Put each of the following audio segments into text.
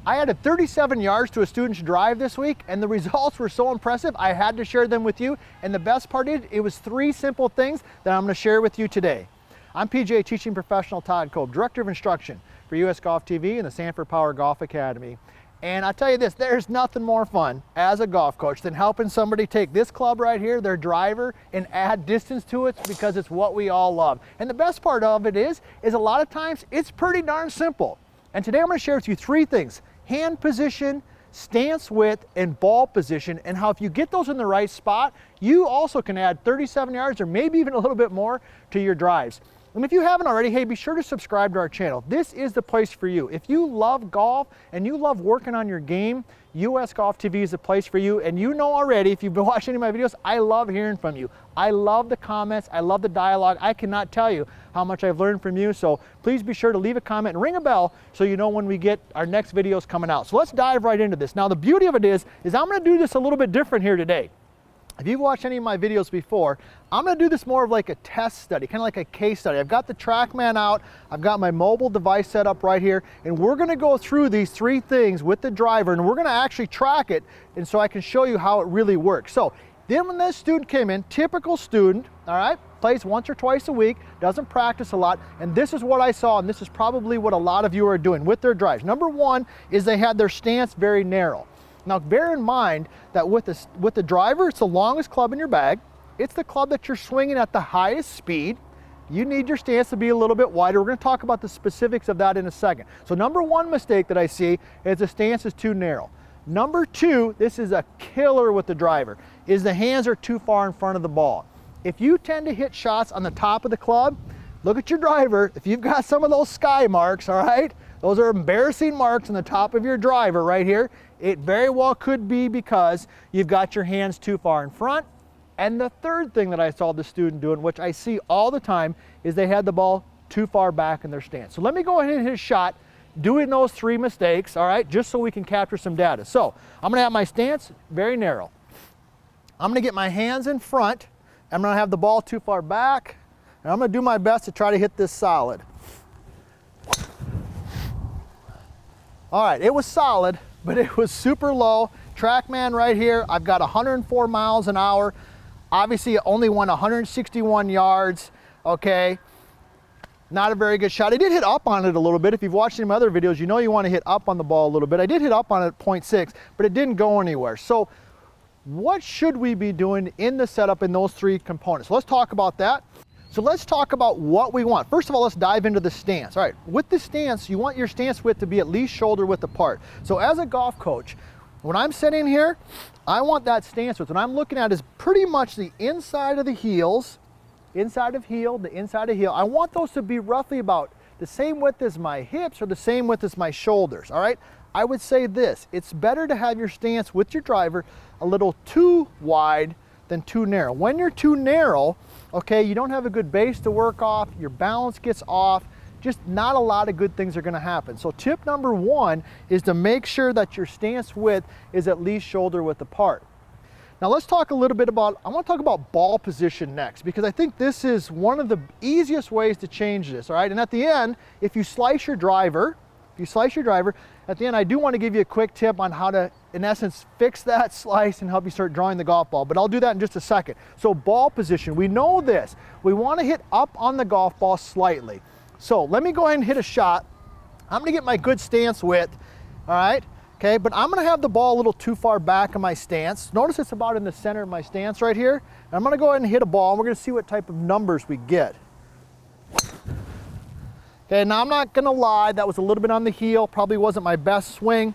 I added 37 yards to a student's drive this week, and the results were so impressive, I had to share them with you. And the best part is, it was 3 simple things that I'm going to share with you today. I'm PGA teaching professional Todd Cope, Director of Instruction for US Golf TV and the Sanford Power Golf Academy. And I'll tell you this, there's nothing more fun as a golf coach than helping somebody take this club right here, their driver, and add distance to it, because it's what we all love. And the best part of it is a lot of times it's pretty darn simple. And today I'm going to share with you 3 things: hand position, stance width, and ball position, and how if you get those in the right spot, you also can add 37 yards or maybe even a little bit more to your drives. And if you haven't already, hey, be sure to subscribe to our channel. This is the place for you. If you love golf and you love working on your game, US Golf TV is the place for you. And you know already, if you've been watching any of my videos, I love hearing from you. I love the comments. I love the dialogue. I cannot tell you how much I've learned from you. So please be sure to leave a comment and ring a bell so you know when we get our next videos coming out. So let's dive right into this. Now, the beauty of it is I'm going to do this a little bit different here today. If you've watched any of my videos before, I'm going to do this more of like a test study, kind of like a case study. I've got the TrackMan out, I've got my mobile device set up right here, and we're going to go through these 3 things with the driver, and we're going to actually track it, and so I can show you how it really works. So then when this student came in, typical student, all right, plays once or twice a week, doesn't practice a lot, and this is what I saw, and this is probably what a lot of you are doing with their drives. Number 1 is they had their stance very narrow. Now bear in mind that with the driver, it's the longest club in your bag. It's the club that you're swinging at the highest speed. You need your stance to be a little bit wider. We're going to talk about the specifics of that in a second. So number 1 mistake that I see is the stance is too narrow. Number 2, this is a killer with the driver, is the hands are too far in front of the ball. If you tend to hit shots on the top of the club, look at your driver. If you've got some of those sky marks, all right, those are embarrassing marks on the top of your driver right here. It very well could be because you've got your hands too far in front. And the third thing that I saw the student doing, which I see all the time, is they had the ball too far back in their stance. So let me go ahead and hit a shot doing those 3 mistakes, all right, just so we can capture some data. So I'm going to have my stance very narrow. I'm going to get my hands in front. I'm going to have the ball too far back. And I'm going to do my best to try to hit this solid. All right, it was solid, but it was super low. TrackMan right here, I've got 104 miles an hour. Obviously, it only went 161 yards, okay? Not a very good shot. I did hit up on it a little bit. If you've watched any of my other videos, you know you want to hit up on the ball a little bit. I did hit up on it at 0.6, but it didn't go anywhere. So what should we be doing in the setup in those 3 components? Let's talk about that. So let's talk about what we want. First of all, let's dive into the stance. All right, with the stance, you want your stance width to be at least shoulder width apart. So as a golf coach, when I'm sitting here, I want that stance width. What I'm looking at is pretty much the inside of the heels, inside of heel, the inside of heel. I want those to be roughly about the same width as my hips or the same width as my shoulders, all right? I would say this, it's better to have your stance with your driver a little too wide than too narrow. When you're too narrow, okay, you don't have a good base to work off, your balance gets off, just not a lot of good things are gonna happen. So tip number 1 is to make sure that your stance width is at least shoulder width apart. Now let's talk a little bit about, I wanna talk about ball position next, because I think this is one of the easiest ways to change this, all right? And at the end, if you slice your driver, at the end, I do want to give you a quick tip on how to, in essence, fix that slice and help you start drawing the golf ball, but I'll do that in just a second. So ball position, we know this. We want to hit up on the golf ball slightly. So let me go ahead and hit a shot. I'm going to get my good stance width, all right? Okay, but I'm going to have the ball a little too far back in my stance. Notice it's about in the center of my stance right here. And I'm going to go ahead and hit a ball, and we're going to see what type of numbers we get. Okay, now I'm not gonna lie, that was a little bit on the heel, probably wasn't my best swing.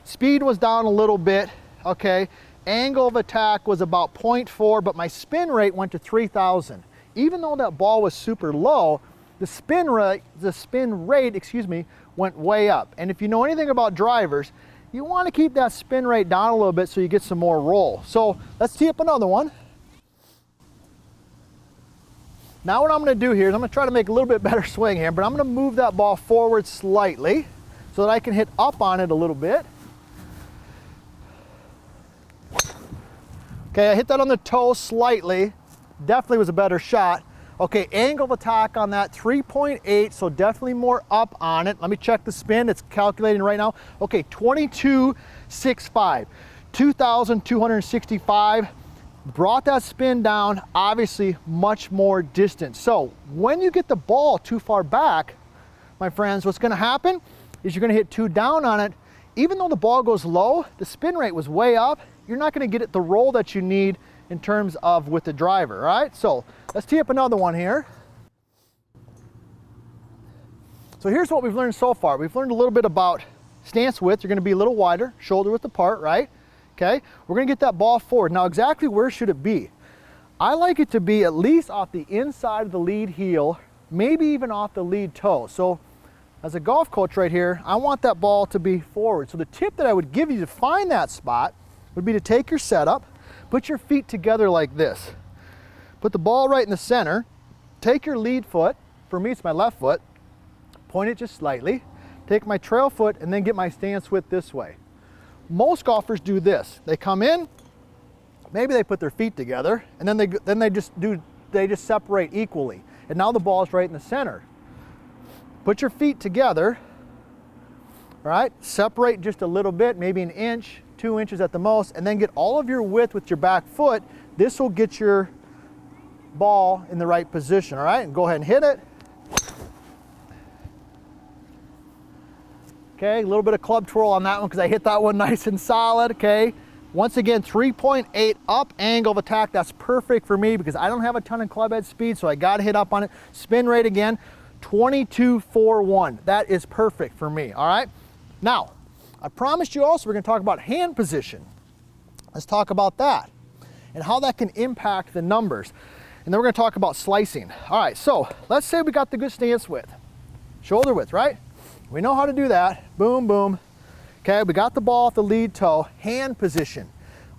Speed was down a little bit, okay. Angle of attack was about 0.4, but my spin rate went to 3,000. Even though that ball was super low, the spin rate, excuse me, went way up. And if you know anything about drivers, you wanna keep that spin rate down a little bit so you get some more roll. So let's tee up another one. Now what I'm going to do here is I'm going to try to make a little bit better swing here, but I'm going to move that ball forward slightly so that I can hit up on it a little bit. Okay, I hit that on the toe slightly. Definitely was a better shot. Okay, angle of attack on that, 3.8, so definitely more up on it. Let me check the spin, it's calculating right now. Okay, 2265, 2,265. Brought that spin down, obviously much more distance. So when you get the ball too far back, my friends, what's gonna happen is you're gonna hit too down on it. Even though the ball goes low, the spin rate was way up, you're not gonna get it the roll that you need in terms of with the driver, all right? So let's tee up another one here. So here's what we've learned so far. We've learned a little bit about stance width. You're gonna be a little wider, shoulder width apart, right? Okay, we're gonna get that ball forward. Now exactly where should it be? I like it to be at least off the inside of the lead heel, maybe even off the lead toe. So as a golf coach right here, I want that ball to be forward. So the tip that I would give you to find that spot would be to take your setup, put your feet together like this. Put the ball right in the center, take your lead foot, for me it's my left foot, point it just slightly, take my trail foot and then get my stance width this way. Most golfers do this. They come in, maybe they put their feet together, and then they just separate equally. And now the ball is right in the center. Put your feet together, all right? Separate just a little bit, maybe an inch, 2 inches at the most, and then get all of your width with your back foot. This will get your ball in the right position, all right? And go ahead and hit it. Okay, a little bit of club twirl on that one because I hit that one nice and solid, okay? Once again, 3.8 up angle of attack. That's perfect for me because I don't have a ton of club head speed, so I gotta hit up on it. Spin rate again, 2241. That is perfect for me, all right? Now, I promised you also we're gonna talk about hand position. Let's talk about that and how that can impact the numbers. And then we're gonna talk about slicing. All right, so let's say we got the good stance width, shoulder width, right? We know how to do that. Boom, boom. Okay, we got the ball off the lead toe. Hand position.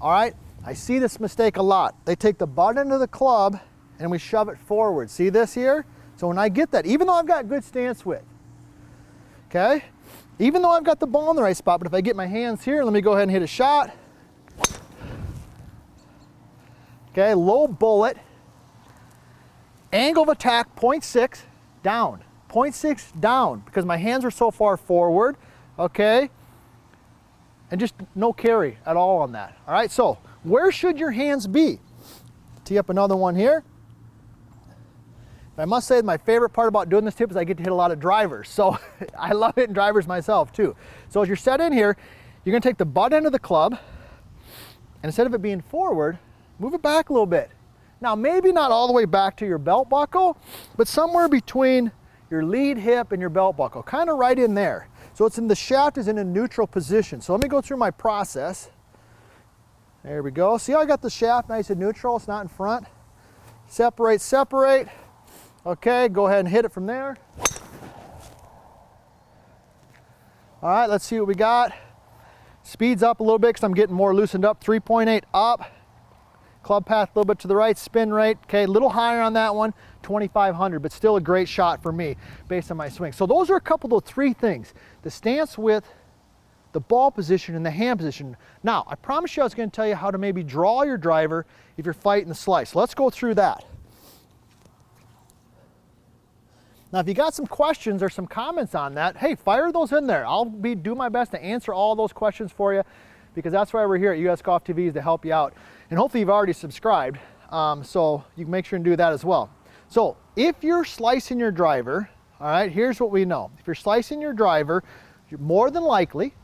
All right, I see this mistake a lot. They take the butt end of the club and we shove it forward. See this here? So when I get that, even though I've got good stance width, okay, even though I've got the ball in the right spot, but if I get my hands here, let me go ahead and hit a shot. Okay, low bullet. Angle of attack, 0.6, down. 0.6 down because my hands are so far forward, okay? And just no carry at all on that, all right? So where should your hands be? Tee up another one here. I must say my favorite part about doing this tip is I get to hit a lot of drivers. So I love hitting drivers myself too. So as you're set in here, you're gonna take the butt end of the club and instead of it being forward, move it back a little bit. Now maybe not all the way back to your belt buckle, but somewhere between your lead hip and your belt buckle, kind of right in there. So it's in the shaft is in a neutral position. So let me go through my process. There we go. See how I got the shaft nice and neutral? It's not in front. Separate, separate. Okay, go ahead and hit it from there. All right, let's see what we got. Speeds up a little bit because I'm getting more loosened up. 3.8 up. Club path a little bit to the right, spin rate, okay, a little higher on that one, 2,500, but still a great shot for me based on my swing. So those are a couple of 3 things, the stance width, the ball position, and the hand position. Now, I promised you I was gonna tell you how to maybe draw your driver if you're fighting the slice. Let's go through that. Now, if you got some questions or some comments on that, hey, fire those in there. I'll do my best to answer all those questions for you because that's why we're here at US Golf TV is to help you out. And hopefully you've already subscribed, so you can make sure and do that as well. So if you're slicing your driver, all right, here's what we know. If you're slicing your driver, you're more than likely,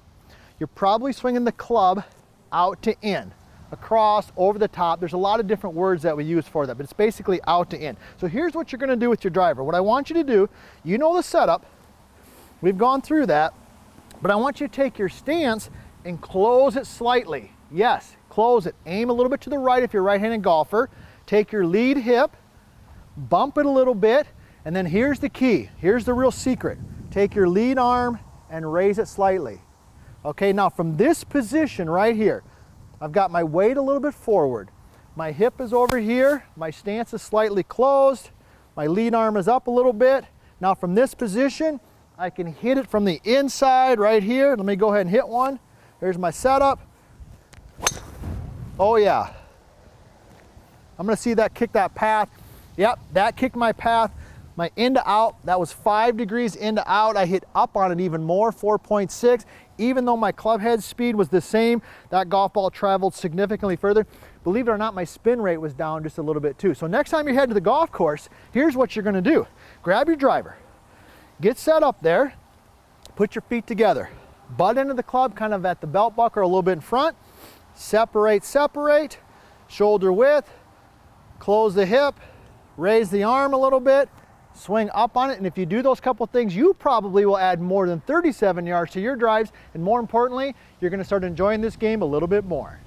you're probably swinging the club out to in, across, over the top. There's a lot of different words that we use for that, but it's basically out to in. So here's what you're gonna do with your driver. What I want you to do, you know the setup, we've gone through that, but I want you to take your stance and close it slightly. Yes, close it. Aim a little bit to the right if you're a right-handed golfer. Take your lead hip, bump it a little bit, and then here's the key. Here's the real secret. Take your lead arm and raise it slightly. Okay, now from this position right here, I've got my weight a little bit forward. My hip is over here. My stance is slightly closed. My lead arm is up a little bit. Now from this position, I can hit it from the inside right here. Let me go ahead and hit one. There's my setup. Oh yeah. I'm gonna see that kick that path. Yep, that kicked my path, my in to out. That was 5 degrees in to out. I hit up on it even more, 4.6. Even though my club head speed was the same, that golf ball traveled significantly further. Believe it or not, my spin rate was down just a little bit too. So next time you head to the golf course, here's what you're gonna do. Grab your driver, get set up there, put your feet together. Butt end of the club kind of at the belt buckle or a little bit in front. Separate, separate, shoulder width, close the hip, raise the arm a little bit, swing up on it, and if you do those couple things, you probably will add more than 37 yards to your drives, and more importantly, you're gonna start enjoying this game a little bit more.